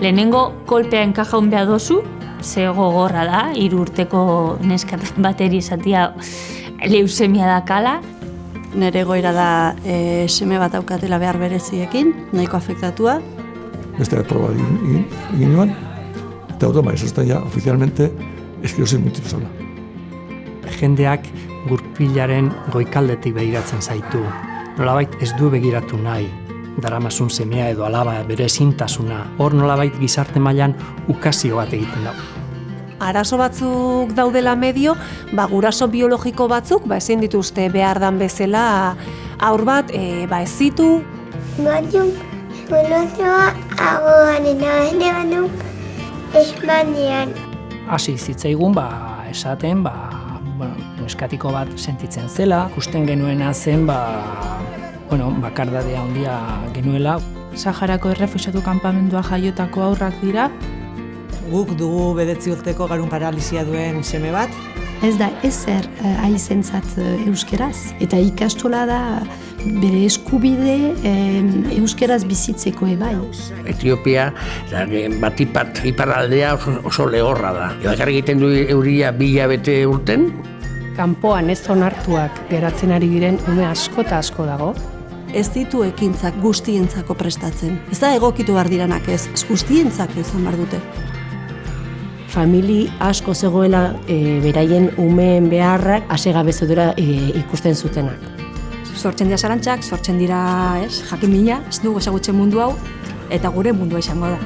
Lehenengo kolpea enkajaun behar dozu, ze gogorra da, 3 urteko neskat bateri izatea leusemia da kala. Nere goira da seme bat daukatela behar bereziekin, nahiko afektatua. Beste proba egin nuen, eta automa esosten ja, ofizialmente, esklerosis multiple. Jendeak gurpilaren goikaldetik begiratzen zaitu. Nolabait ez du begiratu nahi. Daramasun semea edo alaba bere ezintasuna. Hor nolabait gizarte mailan ukazio bat egiten da. Arazo batzuk daudela medio, guraso biologiko batzuk ezin dituzte behar dan bezala haur bat ez zitu. Batzuk soluzioa agoanena ene banu Espainian. Hasi zitzaigun esaten neskatiko bat sentitzen zela, ikusten genuena zen bakardadea handia genuela. Saharako errefuxiatu kanpamendua jaiotako haurrak dira. Guk dugu 9 urteko garun paralisia duen seme bat. Ez da ezer aizentzat euskeraz. Eta ikastola da bere eskubide euskeraz bizitzeko ebai. Etiopia, batipat iparraldea oso lehorra da. Bakarrik egiten du euria 2 hilabete urten. Kanpoan ez onartuak geratzen ari diren ume asko eta asko dago. Ez ditu ekintzak guztientzako prestatzen. Ez da egokitu behar diranak ez guztientzako izan behar dute. Famili asko zegoela beraien umeen beharrak asegabezudura ikusten zutenak. Sortzen dira zarantzak, sortzen dira jakin mina, ez dugu ezagutzen mundu hau, eta gure mundua izango da.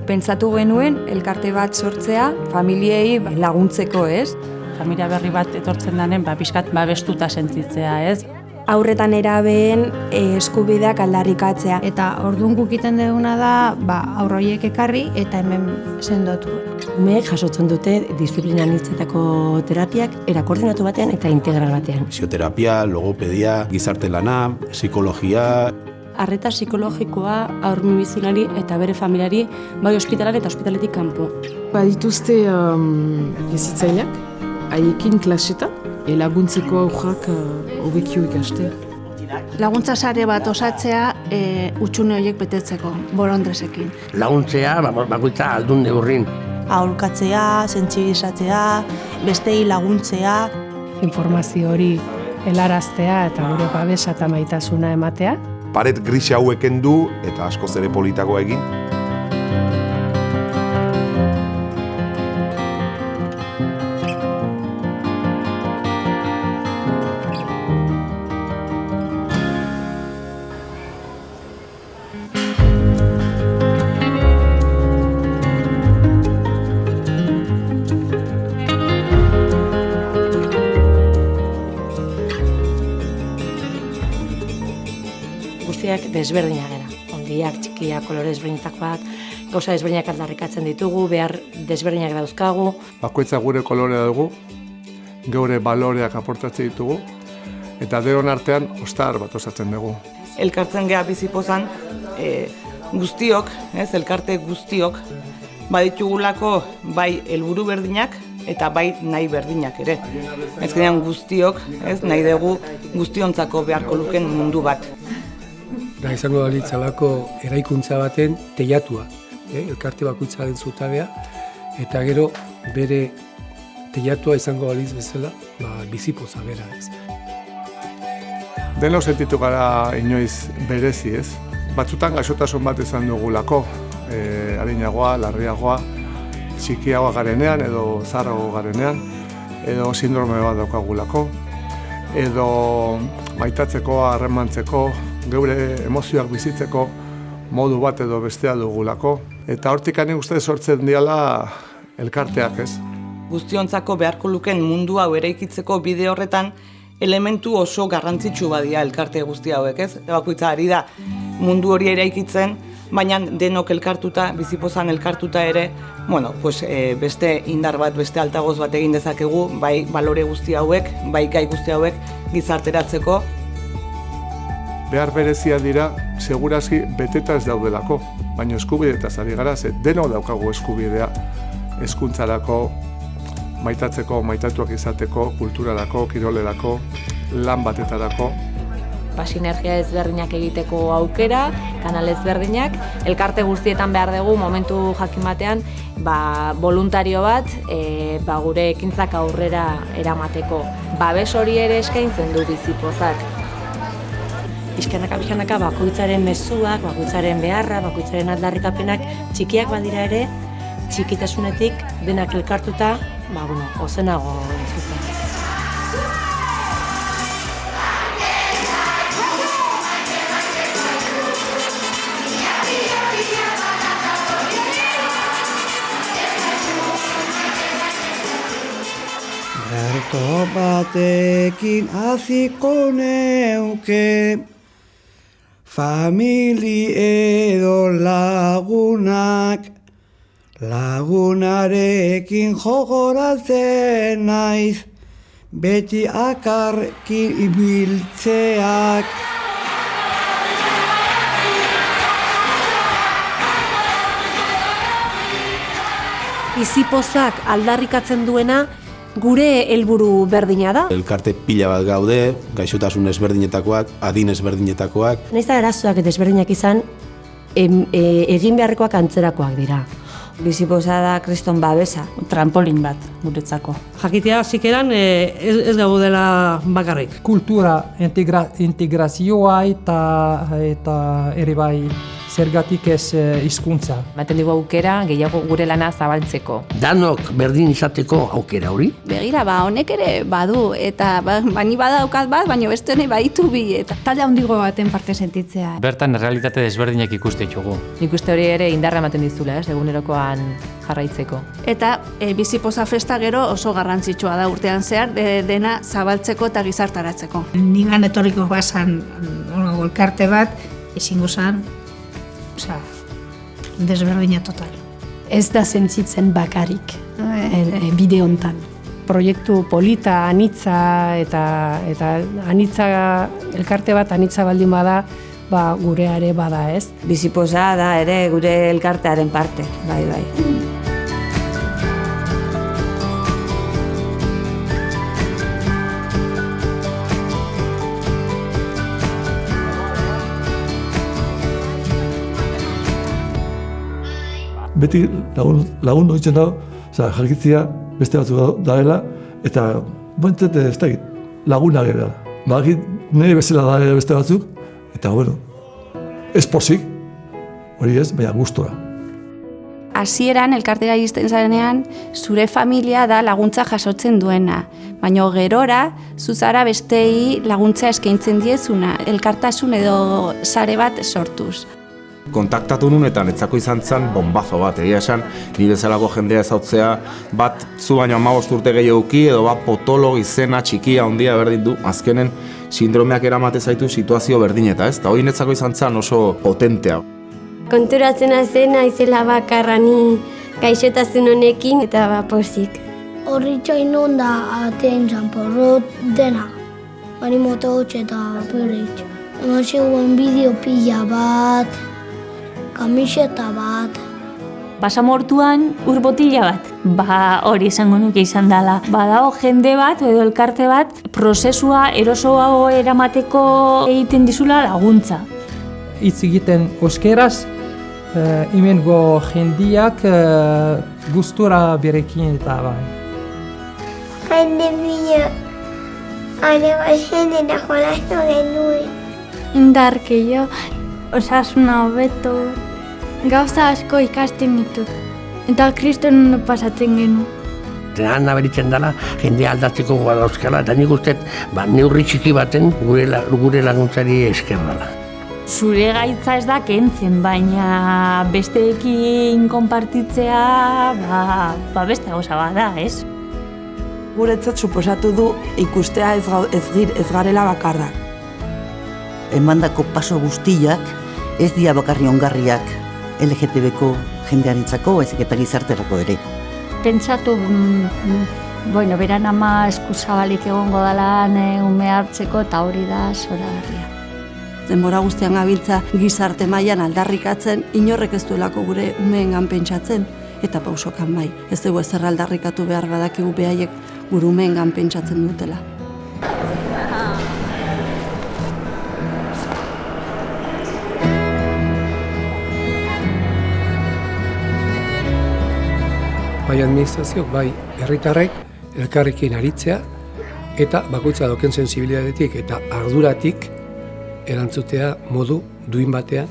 Pentsatu genuen elkarte bat sortzea, familiei laguntzeko, ez? Familia berri bat etortzen danen, pixkat babestuta sentitzea, ez? Aurretan erabeen eskubideak aldarrikatzea. Eta orduan guk egiten duguna da, aurroiek ekarri eta hemen sendotu. Umeek jasotzen dute disiplina anitzetako terapiak erakoordinatu batean eta integral batean. Fisioterapia, logopedia, gizarte lana, psikologia. Arreta psikologikoa haur minbizunari eta bere familiari bai ospitalan eta ospitaletik kanpo. Badituzte bizitzaileak, haiekin klaseta, laguntziko aurrak hobekio ikastea. Laguntza sare bat osatzea hutsune horiek betetzeko, bolondresekin. Laguntzea, bakoitza aldun neurrin. Aholkatzea, sentsibilizatzea, bestei laguntzea. Informazio hori helaraztea eta gure babesa eta maitasuna ematea. Paret grisa haueken du eta askoz ere politagoa egin. Desberdinak gara. Ondiak, txikiak, kolore desberdinetakoak, gauza desberdinak aldarrikatzen ditugu, behar desberdinak dauzkagu. Bakoitza gure kolorea dugu, geure baloreak aportatzen ditugu, eta deron artean ostar bat osatzen dugu. Elkartzen geha bizipozan guztiok, elkarte guztiok, baditugulako bai helburu berdinak eta bai nahi berdinak ere. Ezkenean guztiok, nahi dugu guztiontzako beharko luken mundu bat. Da izango da litzalako eraikuntza baten teilatua, elkarte bakoitzaren zutabea, eta gero bere teilatua izango baliz bezala, bizipoza bera ez. Deno sentitu gara inoiz berezi ez. Batzutan gaixotasun bat izan dugulako, arinagoa, larriagoa, txikiagoa garenean edo zaharrago garenean, edo sindrome bat daukagulako, edo maitatzeko, harremantzeko, geure emozioak bizitzeko modu bat edo bestea dugulako. Eta hortik nik uste sortzen diala elkarteak ez. Guztiontzako beharko luken mundu hau eraikitzeko bide horretan elementu oso garrantzitsu badia elkarte guzti hauek ez. Bakoitza ari da mundu hori eraikitzen, baina denok elkartuta, bizipozan elkartuta ere, beste indar bat, beste altagoz bat egin dezakegu, bai balore guzti hauek, bai gai guzti hauek gizarteratzeko. Behar berezia dira, segurazki beteta ez daudelako. baina eskubideetaz ari gara, ze denok daukagu eskubidea hezkuntzarako, maitatzeko, maitatuak izateko, kulturarako, kirolerako, lan batetarako. Sinergia ezberdinak egiteko aukera, kanal ezberdinak, elkarte guztietan behar dugu momentu jakin batean voluntario bat gure ekintzak aurrera eramateko. Babes hori ere eskaintzen du Bizipozak. Pixkanaka bakoitzaren mezuak, bakoitzaren beharra, bakoitzaren aldarrikapenak txikiak badira ere, txikitasunetik denak elkartuta, ozenago entzuten. Berto batekin aziko neuke, famili edo lagunak, lagunarekin jogoratzen naiz, beti akarkin ibiltzeak. Bizipozak aldarrikatzen duena gure helburu berdina da. Elkarte pila bat gaude, gaixotasun ezberdinetakoak, adin ezberdinetakoak. Nahiz eta arazoak eta ezberdinak izan, egin beharrekoak antzerakoak dira. Bizipoza da kriston babesa. Trampolin bat guretzako. Jakitea zikeran ez gaudela bakarrik. Kultura integrazioa eta ere bai zergatik ez hizkuntza. Ematen dugu aukera gehiago gure lana zabaltzeko. Danok berdin izateko aukera hori? Begira, honek ere badu, eta bani badaukat bat, baina beste honi baditu bi, eta talde handigo baten parte sentitzea. Bertan realitate desberdinak ikuste ditugu. Nik uste hori ere indarra ematen dizula, egunerokoan jarraitzeko. Eta Bizipoza festa gero oso garrantzitsua da urtean zehar, dena zabaltzeko eta gizartaratzeko. Nigan etorriko bazan elkarte bat, ezingo zan, desberdina total. Ez da sentitzen bakarik bide hontan. Proiektu polita, anitza eta anitza elkarte bat anitza baldin bada, gureare bada, ez? Bizipoza da ere gure elkartearen parte, bai. Beti lagun noitzen dago, jakitzia beste batzuk daela, eta bontzet ez da laguna gara. Badakit nire bezala daela beste batzuk, eta ez pozik, hori ez, baina gustora. Hasieran elkartera iristen zarenean, zure familia da laguntza jasotzen duena, baina gerora, zuzara bestei laguntza eskaintzen diezuna, elkartasun edo sare bat sortuz. Kontaktatu nun eta netzako izan zen bombazo bat, egia esan, ni bezalako jendea ezautzea, bat zu baino 15 urte gehiagoki edo bat potolo izena txikia handia berdin du, azkenen sindromeak eramate zaitu situazio berdineta, ez? Eta hori netzako izan zen oso potentea. Konturatzen azena izela bakarra ni gaixotasun honekin eta pozik. Horri txainun da aten txanporrot dena, bani moto hotxe eta berreitxe. Eman zegoen bideo pila bat, kamiseta bat. Basamortuan urbotila bat, hori esango nuke izan dela. Badago jende bat edo elkarte bat prozesua erosoago eramateko egiten dizula laguntza. Hitz egiten euskeraz, hemengo jendiak gustura berekin eta bai. Jende bila, areba jendena jolastu genuen. Indarkeio, osasuna hobeto, gauza asko ikasten ditut, eta kristonen pasatzen genu. Han aberitzen dela, jendea aldatzeko goa dauzkala, eta nik uste, neurri txiki baten gure laguntzari esker dela. Zure gaitza ez da kentzen, baina besteekin konpartitzea, beste gauza bat da, ez? Guretzat suposatu du ikustea ez garela bakarrak. Emandako paso guztiak ez dira bakarri ongarriak LGTB-ko jendearentzako, ezik eta gizarterako ere. Pentsatu, beran ama eskuzabalik egongo dela ume hartzeko eta hori da zoragarria. denbora guztian gabiltza gizarte mailan aldarrikatzen, inorrek ez duelako gure umeengan pentsatzen, eta pausokan bai. Ez dugu ezer aldarrikatu behar badakigu behaiek gure umeengan pentsatzen dutela. Bai administrazioak, bai herritarrek elkarrekin aritzea eta bakoitza doken sensibilidadetik eta arduratik erantzutea modu duin batean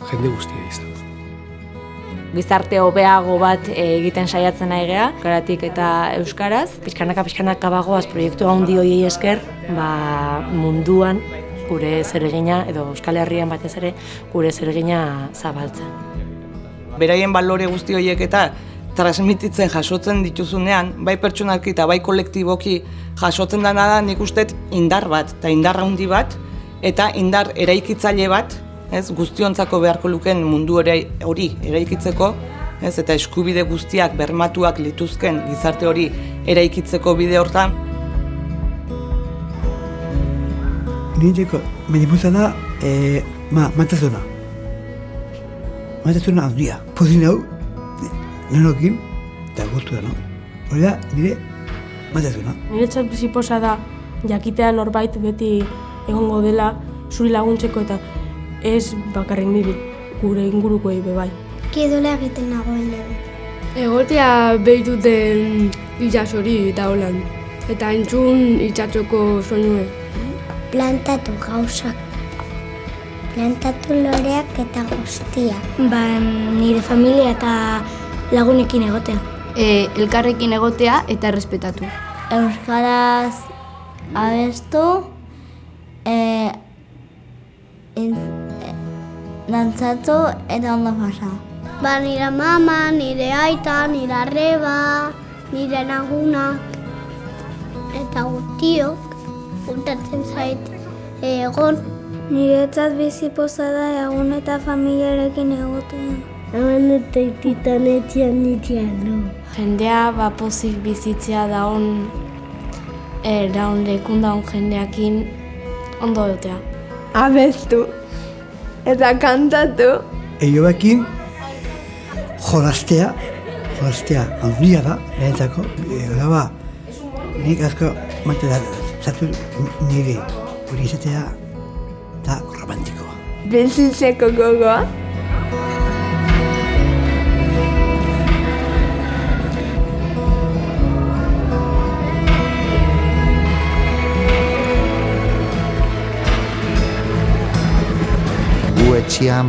jende guztia izan. Gizarte hobeago bat egiten saiatzen nahi gea, euskaratik eta euskaraz. Pixkanaka bagoaz proiektu handi horiei esker, munduan gure zeregina, edo Euskal Herrian batez ere, gure zeregina zabaltzen. Beraien balore guzti horiek eta transmititzen jasotzen dituzunean, bai pertsonalki eta bai kolektiboki jasotzen dena da nik uste indar bat, eta indar handi bat, eta indar eraikitzaile bat, guztiontzako beharko luken mundu hori eraikitzeko, eta eskubide guztiak bermatuak lituzken gizarte hori eraikitzeko bide hortan. Nireko, medipuza da, matasuna. Matasuna handia. Pozin hau, nenokin, eta guztu da, no? Hori da, nire matasuna. Niretzat biziposa da, jakitea norbait beti egongo dela, zuri laguntzeko eta ez bakarrik niri, gure ingurukoei bebai. Kidola egiten nagoen dugu. Egotea behituten itxasori eta holan, eta entzun itxatzoko soinue. Plantatu gauzak. Plantatu loreak eta guztiak. Nire familia eta lagunekin egotea. Elkarrekin egotea eta errespetatu. Euskaraz abestu, dantzatu eta ondo pasa. Nire mama, nire aita, nire arreba, nire laguna eta guztiok gustatzen zait egon. Niretzat bizipoza da egun eta familiarekin egotea. Hemen eta ititan etxean du. Jendea pozik bizitzea daun lekun daun jendeakin ondo egotea. Abestu eta kantatu. Eiobekin jolaztea handia da, behentzako. Nik asko zatu nire hori izatea eta romantikoa. Bizitzeko gogoa. Etxean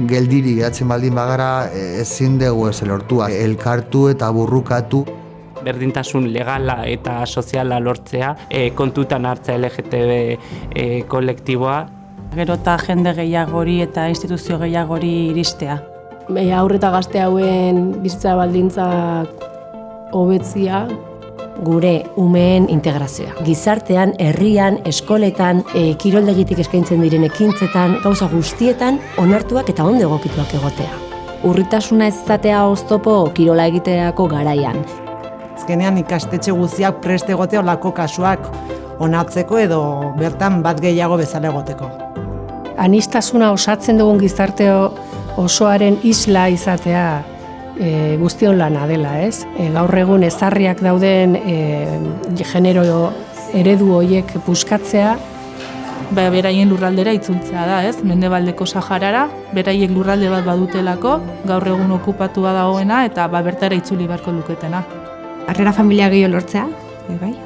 geldiri geratzen baldin bagara ezin dugu ez lortua. Elkartu eta burrukatu. Berdintasun legala eta soziala lortzea, kontutan hartza LGTB kolektiboa. Gero eta jende gehiagori eta instituzio gehiagori iristea. Haur eta gazte hauen bizitza baldintzak hobetzea. Gure umeen integrazioa. Gizartean, herrian, eskoletan, kiroldegitik eskaintzen diren ekintzetan, gauza guztietan, onartuak eta ondo egokituak egotea. Urritasuna ez izatea oztopo kirola egiteako garaian. Azkenean ikastetxe guztiak prest egotea olako kasuak onartzeko edo bertan bat gehiago bezala egoteko. Aniztasuna osatzen dugun gizarte osoaren isla izatea guztion lana dela, ez? Gaur egun ezarriak dauden genero eredu horiek puskatzea. Beraien lurraldera itzultzea da, ez? Mendebaldeko Saharara, beraiek lurralde bat badutelako, gaur egun okupatua dagoena eta bertara itzuli beharko luketena. Harrera familia gehiago lortzea,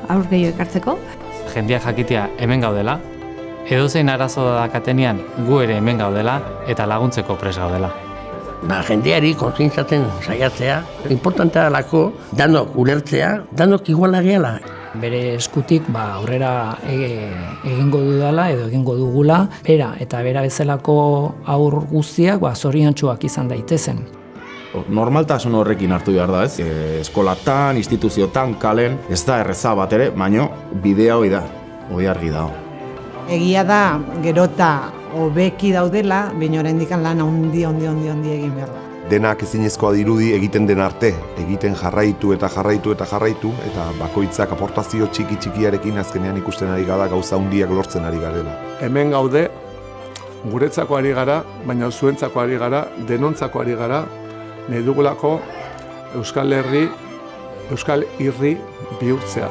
aur gehiago ekartzeko. Jendeak jakitea hemen gaudela, edozein arazo dakatenean gu ere hemen gaudela eta laguntzeko prest gaudela. Jendeari kontzientziatzen saiatzea, importantea dalako, danok ulertzea, danok iguala gehala. Bere eskutik aurrera egingo dudala edo egingo dugula, bera eta bera bezalako aur guztiak zoriontsuak izan daitezen. Normaltasun horrekin hartu behar da, ez? Eskolatan, instituziotan, kalen, ez da erreza bat ere, baino bidea hori da, hori argi dago. Egia da, gerota hobeki daudela, baina oraindik lan handi egin behar da. Denak ezinezkoa dirudi egiten den arte, egiten jarraitu eta bakoitzak aportazio txikiarekin azkenean ikusten ari gara gauza handiak lortzen ari garela. Hemen gaude, guretzako ari gara, baina zuentzako ari gara, denontzako ari gara, nahi dugulako Euskal Herri bihurtzea.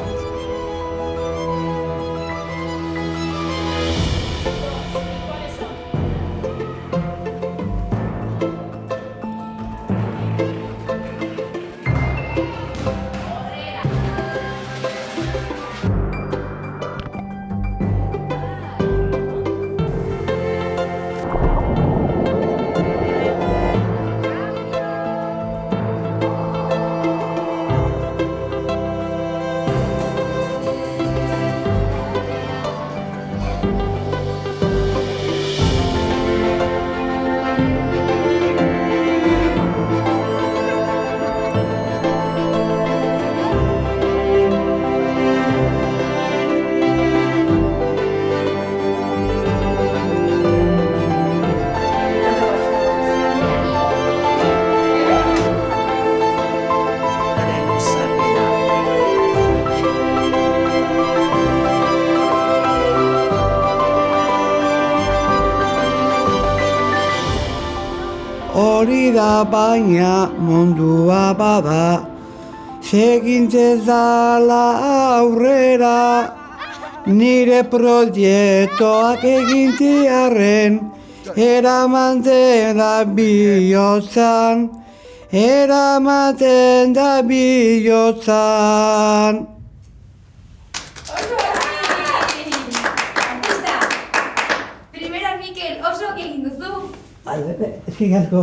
Hori da baina mundua bada, segintzen zala aurrera, nire proiektuak egintiarren, eramaten da bihotzan, eramaten da bihotzan. Primera, Mikel, oso egin duzu. Eskerrik asko.